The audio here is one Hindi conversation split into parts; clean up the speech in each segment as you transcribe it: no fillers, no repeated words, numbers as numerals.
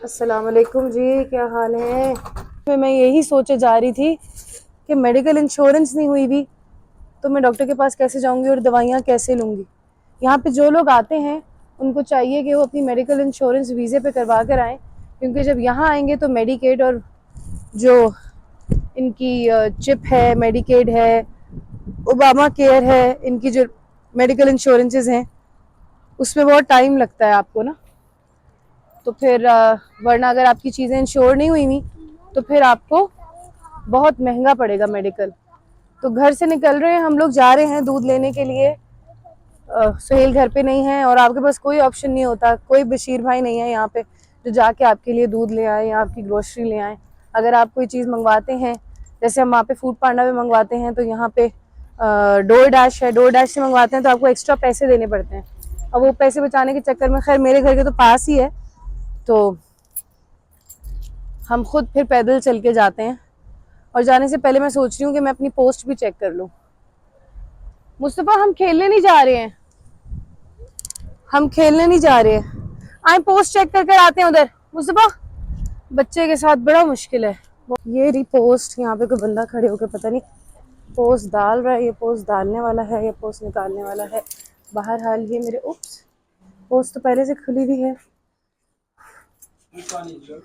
अस्सलाम वालेकुम जी, क्या हाल है। मैं यही सोचे जा रही थी कि मेडिकल इंश्योरेंस नहीं हुई भी तो मैं डॉक्टर के पास कैसे जाऊंगी और दवाइयाँ कैसे लूँगी। यहाँ पे जो लोग आते हैं उनको चाहिए कि वो अपनी मेडिकल इंश्योरेंस वीज़े पे करवा कर आएँ, क्योंकि जब यहाँ आएंगे तो मेडिकेड और जो इनकी चिप है, मेडिकेड है, ओबामा केयर है, इनकी जो मेडिकल इंश्योरेंसेज हैं उसमें बहुत टाइम लगता है आपको ना। तो फिर वरना अगर आपकी चीज़ें इंश्योर नहीं हुई हुई तो फिर आपको बहुत महंगा पड़ेगा मेडिकल। तो घर से निकल रहे हैं हम लोग, जा रहे हैं दूध लेने के लिए। सुहेल घर पे नहीं है और आपके पास कोई ऑप्शन नहीं होता, कोई बशीर भाई नहीं है यहाँ पे जो जाके आपके लिए दूध ले आए या आपकी ग्रोसरी ले आए। अगर आप कोई चीज़ मंगवाते हैं, जैसे हम वहाँ पे फूड पांडा में मंगवाते हैं, तो यहाँ पे डोर डैश है, डोर डैश से मंगवाते हैं तो आपको एक्स्ट्रा पैसे देने पड़ते हैं। और वो पैसे बचाने के चक्कर में, खैर मेरे घर के तो पास ही है, तो हम खुद फिर पैदल चल के जाते हैं। और जाने से पहले मैं सोच रही हूँ कि मैं अपनी पोस्ट भी चेक कर लूँ। मुस्तफा, हम खेलने नहीं जा रहे हैं, हम खेलने नहीं जा रहे हैं, आए पोस्ट चेक कर कर आते हैं उधर। मुस्तफा, बच्चे के साथ बड़ा मुश्किल है। ये रही पोस्ट, यहाँ पे कोई बंदा खड़े होकर पता नहीं पोस्ट डाल रहा है, ये पोस्ट डालने वाला है या पोस्ट निकालने वाला है। बहरहाल ये मेरे उप्स, पोस्ट तो पहले से खुली हुई है।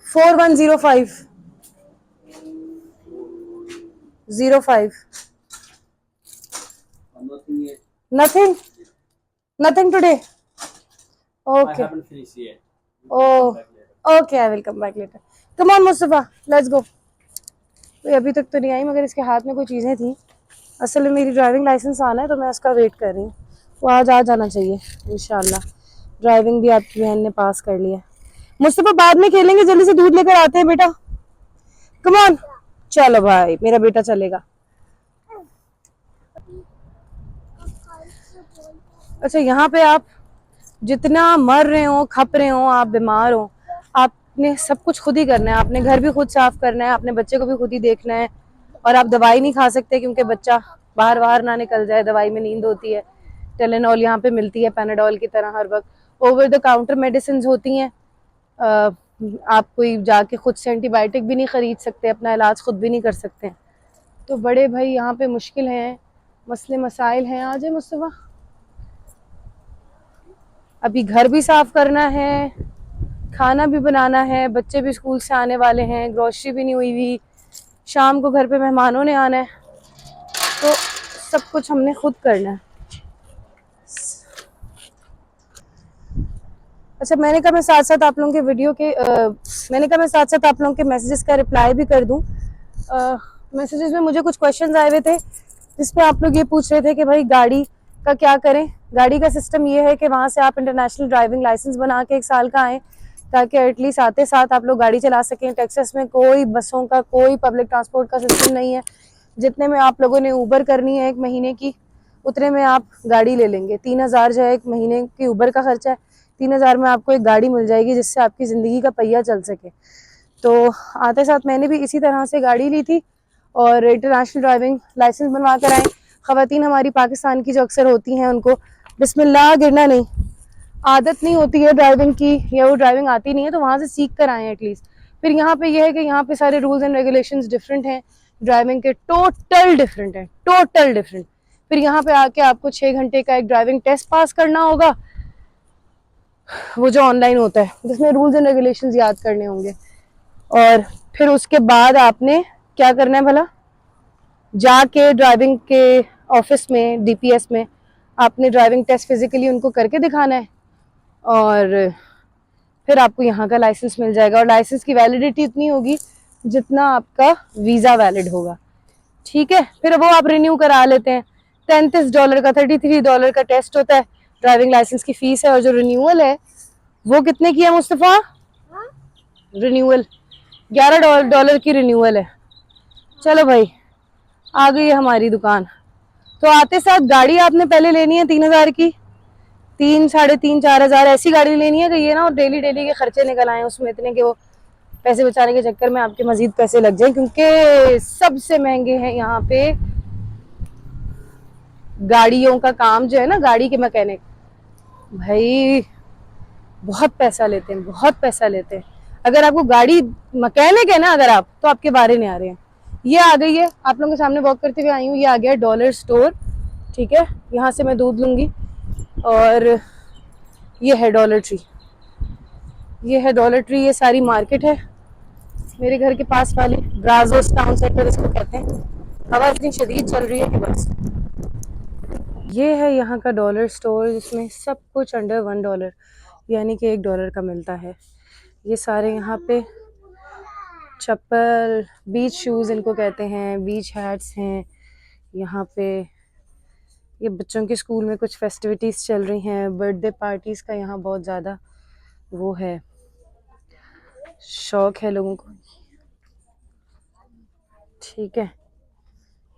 4105 Nothing, nothing today. Okay. I haven't finished yet. Oh, okay. I will come back later. Come on, Mustafa. Let's go. तो अभी तक तो नहीं आई, मगर इसके हाथ में कोई चीज़ें थी। असल में मेरी ड्राइविंग लाइसेंस आना है तो मैं उसका वेट कर रही हूँ। वो आज आ जाना चाहिए इंशाल्लाह। ड्राइविंग भी आपकी बहन ने पास कर लिया। मुस्तफा, बाद में खेलेंगे, जल्दी से दूध लेकर आते हैं बेटा। कम ऑन, चलो भाई, मेरा बेटा चलेगा। अच्छा, यहाँ पे आप जितना मर रहे हो, खप रहे हो, आप बीमार हो, आपने सब कुछ खुद ही करना है। आपने घर भी खुद साफ करना है, अपने बच्चे को भी खुद ही देखना है। और आप दवाई नहीं खा सकते क्योंकि बच्चा बाहर बाहर ना निकल जाए। दवाई में नींद होती है, टेलेनॉल यहाँ पे मिलती है पैनाडोल की तरह हर वक्त। ओवर द काउंटर मेडिसिन होती हैं। आप कोई जाके खुद से एंटीबायोटिक भी नहीं खरीद सकते, अपना इलाज खुद भी नहीं कर सकते। तो बड़े भाई यहाँ पे मुश्किल हैं, मसले मसाइल हैं। आ जाए मुस्तफा, अभी घर भी साफ करना है, खाना भी बनाना है, बच्चे भी स्कूल से आने वाले हैं, ग्रोसरी भी नहीं हुई हुई, शाम को घर पे मेहमानों ने आना है, तो सब कुछ हमने खुद करना है। अच्छा, मैंने कहा मैं साथ साथ आप लोगों के वीडियो के मैसेजेस का रिप्लाई भी कर दूं। मैसेजेस में मुझे कुछ क्वेश्चंस आए हुए थे जिसमें आप लोग ये पूछ रहे थे कि भाई गाड़ी का क्या करें। गाड़ी का सिस्टम ये है कि वहाँ से आप इंटरनेशनल ड्राइविंग लाइसेंस बना के 1 साल का आएँ, ताकि एटलीस्ट आते साथ आप लोग गाड़ी चला सकें। टेक्सास में कोई बसों का, कोई पब्लिक ट्रांसपोर्ट का सिस्टम नहीं है। जितने में आप लोगों ने ऊबर करनी है 1 महीने की, उतने में आप गाड़ी ले लेंगे। 3000 जो है 1 महीने की ऊबर का खर्चा है, 3000 में आपको एक गाड़ी मिल जाएगी जिससे आपकी ज़िंदगी का पहिया चल सके। तो आते साथ मैंने भी इसी तरह से गाड़ी ली थी और इंटरनेशनल ड्राइविंग लाइसेंस बनवा कर आए। ख़वातीन हमारी पाकिस्तान की जो अक्सर होती हैं, उनको बिस्मिल्लाह गिरना नहीं, आदत नहीं होती है ड्राइविंग की, या वो ड्राइविंग आती नहीं है, तो वहाँ से सीख कर आए एटलीस्ट। फिर यहाँ पे ये है कि यहाँ पे सारे रूल्स एंड रेगुलेशंस डिफरेंट हैं, ड्राइविंग के टोटल डिफरेंट हैं, टोटल डिफरेंट। फिर यहाँ पे आके आपको 6 घंटे का एक ड्राइविंग टेस्ट पास करना होगा, वो जो ऑनलाइन होता है, जिसमें रूल्स एंड रेगुलेशंस याद करने होंगे। और फिर उसके बाद आपने क्या करना है भला, जाके ड्राइविंग के ऑफिस में, डीपीएस में आपने ड्राइविंग टेस्ट फिजिकली उनको करके दिखाना है, और फिर आपको यहाँ का लाइसेंस मिल जाएगा। और लाइसेंस की वैलिडिटी इतनी होगी जितना आपका वीज़ा वैलिड होगा, ठीक है। फिर वो आप रिन्यू करा लेते हैं। $33 का, $33 का टेस्ट होता है, ड्राइविंग लाइसेंस की फीस है। और जो रिन्यूअल है वो कितने की है मुस्तफ़ा? रिन्यूअल $11 की रिन्यूअल है। चलो भाई, आ गई है हमारी दुकान। तो आते साथ गाड़ी आपने पहले लेनी है 3000 की, 3, 3.5, 4,000 ऐसी गाड़ी लेनी है कि ये ना डेली डेली के खर्चे निकल आए उसमें इतने कि वो पैसे बचाने के चक्कर में आपके मजीद पैसे लग जाए। क्योंकि सबसे महंगे हैं यहाँ पे गाड़ियों का काम जो है ना, गाड़ी के मैकेनिक भाई बहुत पैसा लेते हैं, बहुत पैसा लेते हैं। अगर आपको गाड़ी मैकेनिक है ना अगर आप, तो आपके बारे नहीं आ रहे हैं। ये आ गई है, आप लोगों के सामने वॉक करते हुए आई हूँ, ये आ गया डॉलर स्टोर। ठीक है, यहाँ से मैं दूध लूंगी। और ये है डॉलर ट्री, ये है डॉलर ट्री, ये सारी मार्केट है मेरे घर के पास वाली, ब्राजोस टाउन सेंटर इसको कहते हैं। हवा इतनी शदीद चल रही है कि बस। ये है यहाँ का डॉलर स्टोर, जिसमें सब कुछ अंडर $1, यानी कि $1 का मिलता है। ये सारे यहाँ पे चप्पल, बीच शूज़ इनको कहते हैं, बीच हैट्स हैं यहाँ पे। ये बच्चों के स्कूल में कुछ फेस्टिविटीज़ चल रही हैं, बर्थडे पार्टीज़ का यहाँ बहुत ज़्यादा वो है, शौक है लोगों को। ठीक है,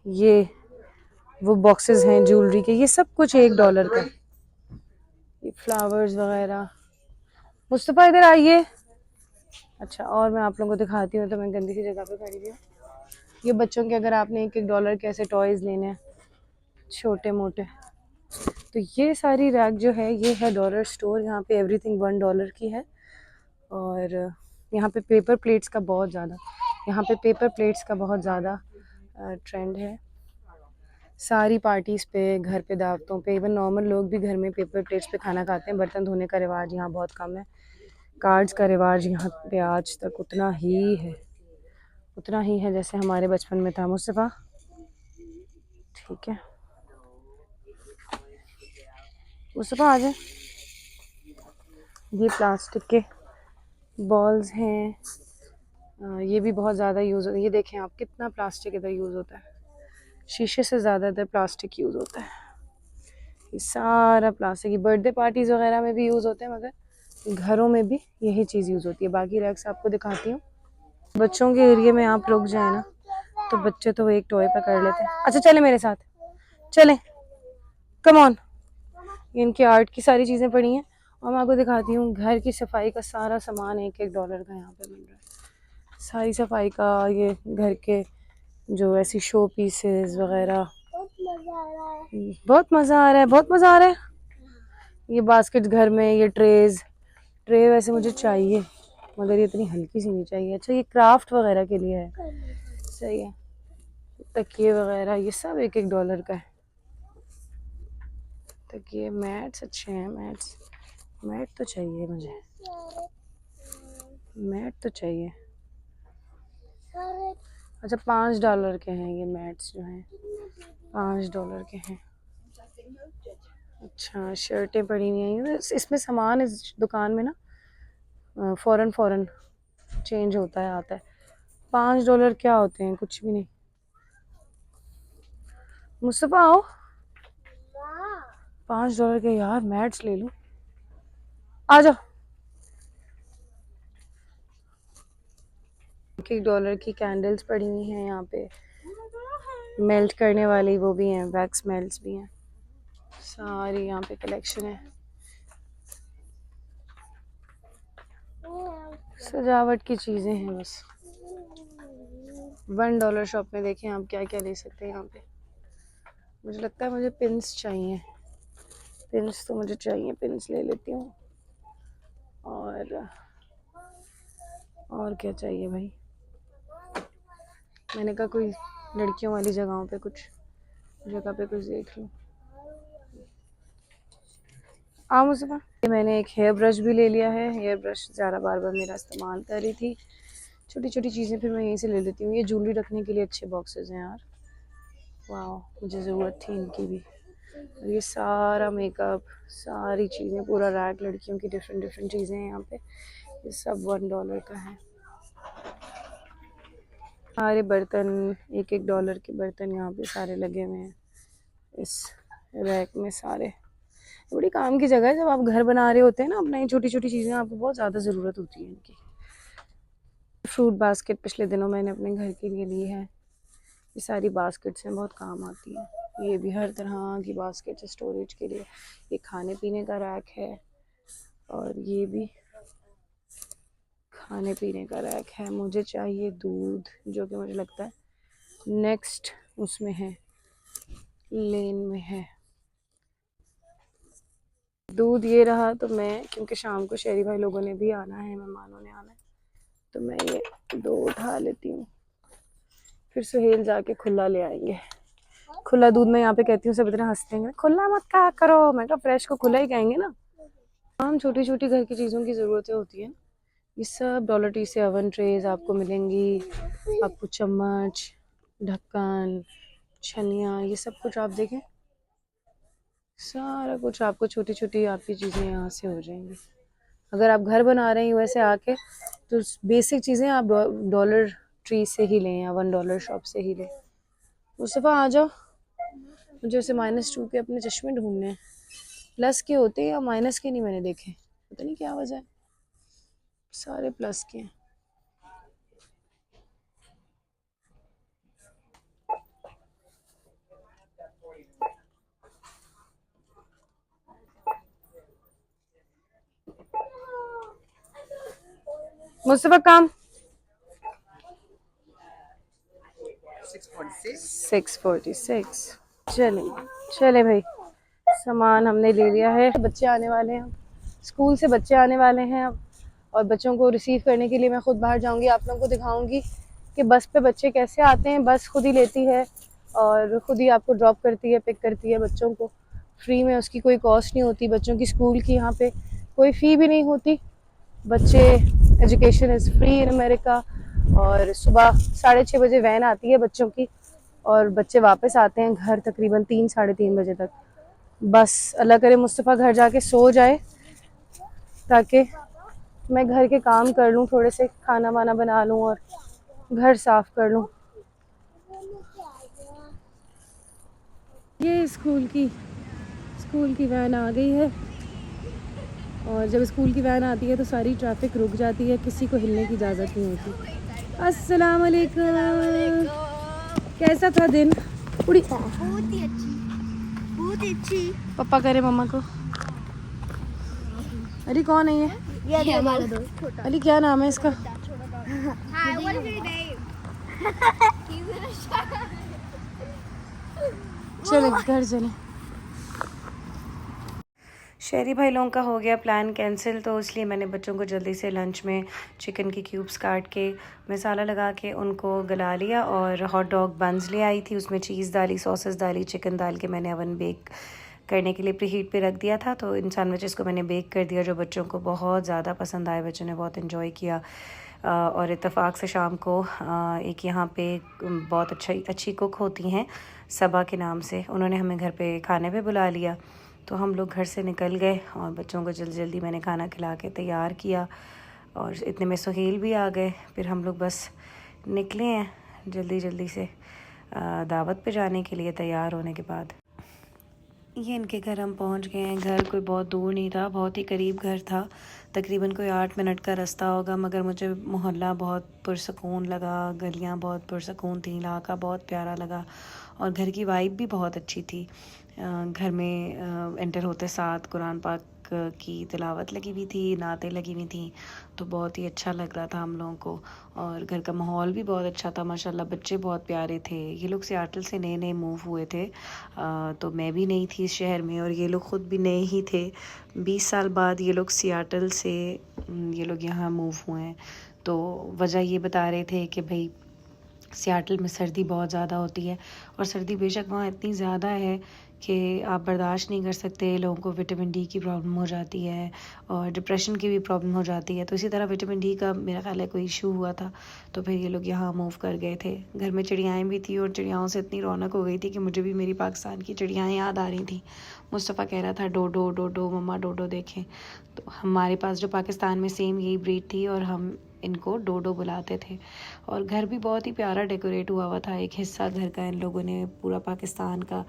ये वो बॉक्सेस हैं ज्वेलरी के, ये सब कुछ $1 का। ये फ्लावर्स वगैरह। मुस्तफ़ा इधर आइए। अच्छा, और मैं आप लोगों को दिखाती हूँ, तो मैं गंदी सी जगह पे खड़ी हुई हूँ। ये बच्चों के अगर आपने $1 के ऐसे टॉयज़ लेने हैं छोटे मोटे, तो ये सारी रैक जो है ये है डॉलर स्टोर। यहाँ पे एवरीथिंग $1 की है। और यहाँ पे पेपर प्लेट्स का बहुत ज़्यादा, यहाँ पे पेपर प्लेट्स का बहुत ज़्यादा ट्रेंड है। सारी पार्टीज़ पे, घर पे, दावतों पे, इवन नॉर्मल लोग भी घर में पेपर प्लेट्स पे खाना खाते हैं। बर्तन धोने का रिवाज यहाँ बहुत कम है। कार्ड्स का रिवाज यहाँ पे आज तक उतना ही है, उतना ही है जैसे हमारे बचपन में था। मुस्तफ़ा ठीक है, मुस्तफ़ा आ जाए। ये प्लास्टिक के बॉल्स हैं, ये भी बहुत ज़्यादा यूज़ होता है। ये देखें आप, कितना प्लास्टिक इधर यूज़ होता है, शीशे से ज़्यादा इधर प्लास्टिक यूज़ होता है। ये सारा प्लास्टिक, ये बर्थडे पार्टीज़ वगैरह में भी यूज़ होते हैं, मगर घरों में भी यही चीज़ यूज़ होती है। बाकी रैक्स आपको दिखाती हूँ। बच्चों के एरिया में आप लोग जाए ना, तो बच्चे तो एक टॉय पकड़ लेते हैं। अच्छा चले मेरे साथ, चलें, कम ऑन। इनकी आर्ट की सारी चीज़ें पड़ी हैं। और मैं आपको दिखाती हूँ घर की सफाई का सारा सामान $1 का यहाँ पे मिल रहा है। सारी सफाई का, ये घर के जो ऐसी शो पीसेस वगैरह, बहुत मज़ा आ रहा है, बहुत मज़ा आ रहा है। ये बास्केट घर में, ये ट्रे वैसे मुझे चाहिए, मगर ये इतनी हल्की सी नहीं चाहिए। अच्छा, ये क्राफ्ट वगैरह के लिए है, सही है। तकिए वगैरह ये सब $1 का है। तकिए, मैट्स अच्छे हैं, मैट तो चाहिए मुझे, मैट तो चाहिए। अच्छा, $5 के हैं ये मैट्स जो हैं, $5 के हैं। अच्छा, शर्टें पड़ी हुई हैं। इसमें सामान इस दुकान में ना फ़ौरन चेंज होता है, आता है। $5 क्या होते हैं, कुछ भी नहीं। मुस्तफ़ा आओ, $5 के यार मैट्स ले लूँ, आ जाओ। $1 की कैंडल्स पड़ी हुई हैं यहाँ पे, मेल्ट करने वाली वो भी हैं, वैक्स मेल्ट्स भी हैं। सारी यहाँ पे कलेक्शन है, सजावट की चीज़ें हैं बस। $1 शॉप में देखें आप क्या क्या ले सकते हैं यहाँ पे। मुझे लगता है मुझे पिन्स चाहिए, पिन्स तो मुझे चाहिए, पिन्स ले लेती हूँ। और क्या चाहिए भाई, मैंने कहा कोई लड़कियों वाली जगहों पे कुछ जगह पे कुछ देख लूँ। मुझे मैंने एक हेयर ब्रश भी ले लिया है। हेयर ब्रश ज़्यादा बार बार मेरा इस्तेमाल कर रही थी। छोटी छोटी चीज़ें फिर मैं यहीं से ले लेती हूँ। ये ज्वेलरी रखने के लिए अच्छे बॉक्सेस हैं यार, वाह, मुझे ज़रूरत थी इनकी भी। और ये सारा मेकअप, सारी चीज़ें, पूरा रैक लड़कियों की डिफरेंट डिफरेंट चीज़ें हैं यहाँ पे। ये सब $1 का है। सारे बर्तन, $1 के बर्तन यहाँ पे सारे लगे हुए हैं इस रैक में सारे। बड़ी काम की जगह है, जब आप घर बना रहे होते हैं ना अपना, ये छोटी छोटी चीज़ें आपको बहुत ज़्यादा ज़रूरत होती है इनकी। फ्रूट बास्केट पिछले दिनों मैंने अपने घर के लिए ली है। ये सारी बास्केट्स हैं, बहुत काम आती हैं। ये भी हर तरह की बास्केट है स्टोरेज के लिए। ये खाने पीने का रैक है, और ये भी खाने पीने का रैक है। मुझे चाहिए दूध, जो कि मुझे लगता है नेक्स्ट उसमें है, लेन में है दूध। ये रहा। तो मैं, क्योंकि शाम को शेरी भाई लोगों ने भी आना है, मेहमानों ने आना है, तो मैं ये 2 उठा लेती हूँ, फिर सुहेल जाके खुला ले आएंगे। खुला दूध मैं यहाँ पे कहती हूँ, सब इतना हंसते हैं, खुला मत कहा करो। मैं कहा फ्रेश को खुला ही कहेंगे ना। हम छोटी छोटी घर की चीज़ों की ज़रूरतें होती हैं। ये सब डॉलर टी से ओवन ट्रेज आपको मिलेंगी, आपको चम्मच, ढक्कन, छनिया, ये सब कुछ आप देखें, सारा कुछ आपको छोटी छोटी आपकी चीज़ें यहाँ से हो जाएंगी। अगर आप घर बना रहे हैं वैसे आके, तो बेसिक चीज़ें आप डॉलर ट्री से ही लें या $1 शॉप से ही लें। मुस्तफ़ा आ जाओ, मुझे उसे -2 के अपने चश्मे ढूंढने हैं। प्लस के होते हैं या माइनस के नहीं मैंने देखे, पता नहीं क्या वजह है, सारे प्लस के हैं। मुस्तफ़ा काम 646। चले चले भाई, सामान हमने ले लिया है। बच्चे आने वाले हैं, स्कूल से बच्चे आने वाले हैं अब, और बच्चों को रिसीव करने के लिए मैं खुद बाहर जाऊंगी। आप लोगों को दिखाऊंगी कि बस पे बच्चे कैसे आते हैं। बस खुद ही लेती है और खुद ही आपको ड्रॉप करती है, पिक करती है बच्चों को फ्री में। उसकी कोई कॉस्ट नहीं होती बच्चों की, स्कूल की यहाँ पे कोई फ़ी भी नहीं होती। बच्चे, education is free in America. और सुबह 6:30 बजे वैन आती है बच्चों की, और बच्चे वापस आते हैं घर तकरीबन 3 साढ़े 3 बजे तक। बस अल्लाह करे मुस्तफ़ा घर जाके सो जाए, ताकि मैं घर के काम कर लूँ, थोड़े से खाना वाना बना लूँ और घर साफ़ कर लूँ। ये स्कूल की वैन आ गई है, और जब स्कूल की वैन आती है तो सारी ट्रैफिक रुक जाती है, किसी को हिलने की इजाज़त नहीं होती। अस्सलाम वालेकुम, कैसा था दिन? उड़ी बहुत ही अच्छी। पापा करे मम्मा को। अरे कौन है ये हमारा दोस्त छोटा। अली क्या नाम है इसका? Hi, what is your name? He's in a shower. चले घर चले। शहरी भाई लोगों का हो गया प्लान कैंसिल, तो इसलिए मैंने बच्चों को जल्दी से लंच में चिकन के क्यूब्स काट के मसाला लगा के उनको गला लिया, और हॉट डॉग बन्स ले आई थी, उसमें चीज़ डाली, सॉसेस डाली, चिकन डाल के मैंने ओवन बेक करने के लिए प्रीहीट पे रख दिया था। तो इन सैंडविचेस को मैंने बेक कर दिया, जो बच्चों को बहुत ज़्यादा पसंद आए, बच्चों ने बहुत इन्जॉय किया। और इत्तेफाक से शाम को एक यहाँ पे बहुत अच्छी कुक होती हैं सबा के नाम से, उन्होंने हमें घर पे खाने पे बुला लिया। तो हम लोग घर से निकल गए और बच्चों को जल्दी जल्दी मैंने खाना खिला के तैयार किया, और इतने में सुहेल भी आ गए। फिर हम लोग बस निकले हैं जल्दी जल्दी से दावत पे जाने के लिए। तैयार होने के बाद ये इनके घर हम पहुंच गए हैं। घर कोई बहुत दूर नहीं था, बहुत ही करीब घर था, तकरीबन कोई 8 मिनट का रास्ता होगा। मगर मुझे मोहल्ला बहुत पुरसकून लगा, गलियां बहुत पुरसकून थी, इलाका बहुत प्यारा लगा, और घर की वाइब भी बहुत अच्छी थी। घर में एंटर होते साथ कुरान पाक की तिलावत लगी हुई थी, नातें लगी हुई थी, तो बहुत ही अच्छा लग रहा था हम लोगों को। और घर का माहौल भी बहुत अच्छा था माशाल्लाह, बच्चे बहुत प्यारे थे। ये लोग सियाटल से नए नए मूव हुए थे, तो मैं भी नई थी इस शहर में, और ये लोग ख़ुद भी नए ही थे। 20 साल बाद ये लोग सियाटल से ये लोग यहाँ मूव हुए हैं। तो वजह ये बता रहे थे कि भाई सियाटल में सर्दी बहुत ज़्यादा होती है, और सर्दी बेशक वहाँ इतनी ज़्यादा है कि आप बर्दाश्त नहीं कर सकते। लोगों को विटामिन डी की प्रॉब्लम हो जाती है, और डिप्रेशन की भी प्रॉब्लम हो जाती है। तो इसी तरह विटामिन डी का मेरा ख्याल है कोई इशू हुआ था, तो फिर ये लोग यहाँ मूव कर गए थे। घर में चिड़ियाएँ भी थी, और चिड़ियाओं से इतनी रौनक हो गई थी कि मुझे भी मेरी पाकिस्तान की चिड़ियाएँ याद आ रही थी। मुस्तफ़ा कह रहा था डोडो डोडो मम्मा डोडो देखें, तो हमारे पास जो पाकिस्तान में सेम यही ब्रीड थी, और हम इनको डोडो बुलाते थे। और घर भी बहुत ही प्यारा डेकोरेट हुआ था। एक हिस्सा घर का इन लोगों ने पूरा पाकिस्तान का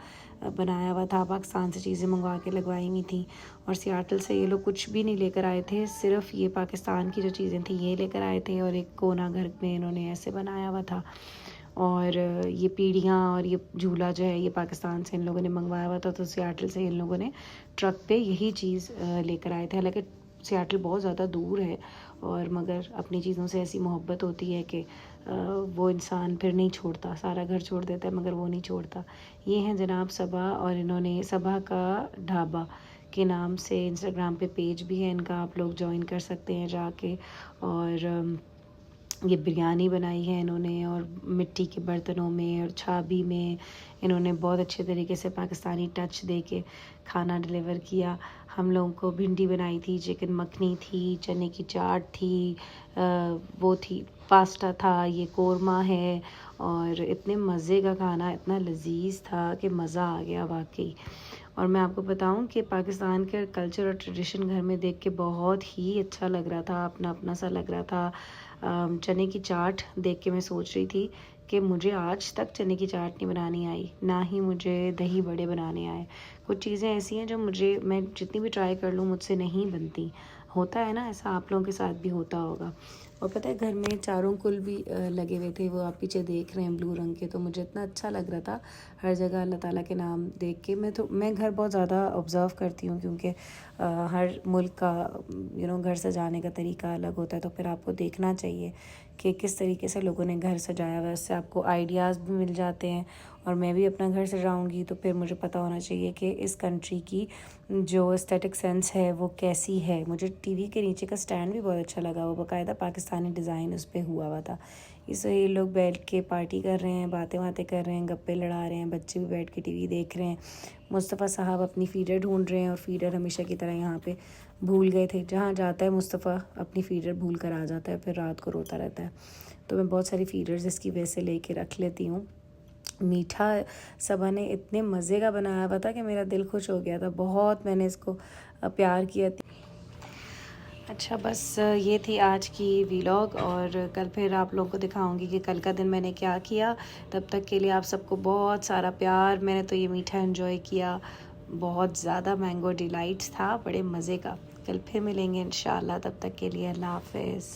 बनाया हुआ था, पाकिस्तान से चीज़ें मंगवा के लगवाई हुई थी। और सियाटल से ये लोग कुछ भी नहीं लेकर आए थे, सिर्फ ये पाकिस्तान की जो चीज़ें थी ये लेकर आए थे, और एक कोना घर में इन्होंने ऐसे बनाया हुआ था। और ये पीढ़ियाँ और ये झूला जो है ये पाकिस्तान से इन लोगों ने मंगवाया हुआ था, तो सियाटल से इन लोगों ने ट्रक पे यही चीज़ लेकर आए थे। हालांकि सियाटल बहुत ज़्यादा दूर है, और मगर अपनी चीज़ों से ऐसी मोहब्बत होती है कि वो इंसान फिर नहीं छोड़ता, सारा घर छोड़ देता है मगर वो नहीं छोड़ता। ये हैं जनाब सबा, और इन्होंने सबा का ढाबा के नाम से इंस्टाग्राम पे पेज भी है इनका, आप लोग ज्वाइन कर सकते हैं जाके। और ये बिरयानी बनाई है इन्होंने, और मिट्टी के बर्तनों में और छाबी में इन्होंने बहुत अच्छे तरीके से पाकिस्तानी टच दे के खाना डिलीवर किया। हम लोगों को भिंडी बनाई थी, चिकन मखनी थी, चने की चाट थी, वो थी पास्ता था, ये कोरमा है, और इतने मज़े का खाना, इतना लजीज था कि मज़ा आ गया वाकई। और मैं आपको बताऊं कि पाकिस्तान के कल्चर और ट्रेडिशन घर में देख के बहुत ही अच्छा लग रहा था, अपना अपना सा लग रहा था। चने की चाट देख के मैं सोच रही थी कि मुझे आज तक चने की चाट नहीं बनानी आई, ना ही मुझे दही बड़े बनाने आए। कुछ चीज़ें ऐसी हैं जो मैं जितनी भी ट्राई कर लूँ मुझसे नहीं बनती। होता है ना ऐसा, आप लोगों के साथ भी होता होगा। और पता है घर में चारों कुल भी लगे हुए थे, वो आप पीछे देख रहे हैं ब्लू रंग के, तो मुझे इतना अच्छा लग रहा था हर जगह अल्लाह ताला के नाम देख के। मैं घर बहुत ज़्यादा ऑब्ज़र्व करती हूँ, क्योंकि हर मुल्क का घर सजाने का तरीका अलग होता है, तो फिर आपको देखना चाहिए कि किस तरीके से लोगों ने घर सजाया हुआ है। उससे आपको आइडियाज़ भी मिल जाते हैं, और मैं भी अपना घर सजाऊंगी तो फिर मुझे पता होना चाहिए कि इस कंट्री की जो एस्थेटिक सेंस है वो कैसी है। मुझे टीवी के नीचे का स्टैंड भी बहुत अच्छा लगा, वो बाकायदा पाकिस्तानी डिज़ाइन उस पर हुआ हुआ था। इससे ये लोग बैठ के पार्टी कर रहे हैं, बातें कर रहे हैं, गप्पे लड़ा रहे हैं, बच्चे भी बैठ के टीवी देख रहे हैं। मुस्तफ़ा साहब अपनी फ़ीडर ढूंढ रहे हैं, और फ़ीडर हमेशा की तरह यहाँ पे भूल गए थे। जहाँ जाता है मुस्तफ़ा अपनी फ़ीडर भूल कर आ जाता है, फिर रात को रोता रहता है। तो मैं बहुत सारी फ़ीडर्स इसकी वजह से लेके रख लेती हूँ। मीठा सबा ने इतने मज़े का बनाया हुआ था कि मेरा दिल खुश हो गया था, बहुत मैंने इसको प्यार किया। अच्छा, बस ये थी आज की व्लॉग, और कल फिर आप लोगों को दिखाऊंगी कि कल का दिन मैंने क्या किया। तब तक के लिए आप सबको बहुत सारा प्यार। मैंने तो ये मीठा एंजॉय किया, बहुत ज़्यादा मैंगो डिलाइट्स था, बड़े मज़े का। कल फिर मिलेंगे इंशाल्लाह, तब तक के लिए अल्लाह हाफ़िज़।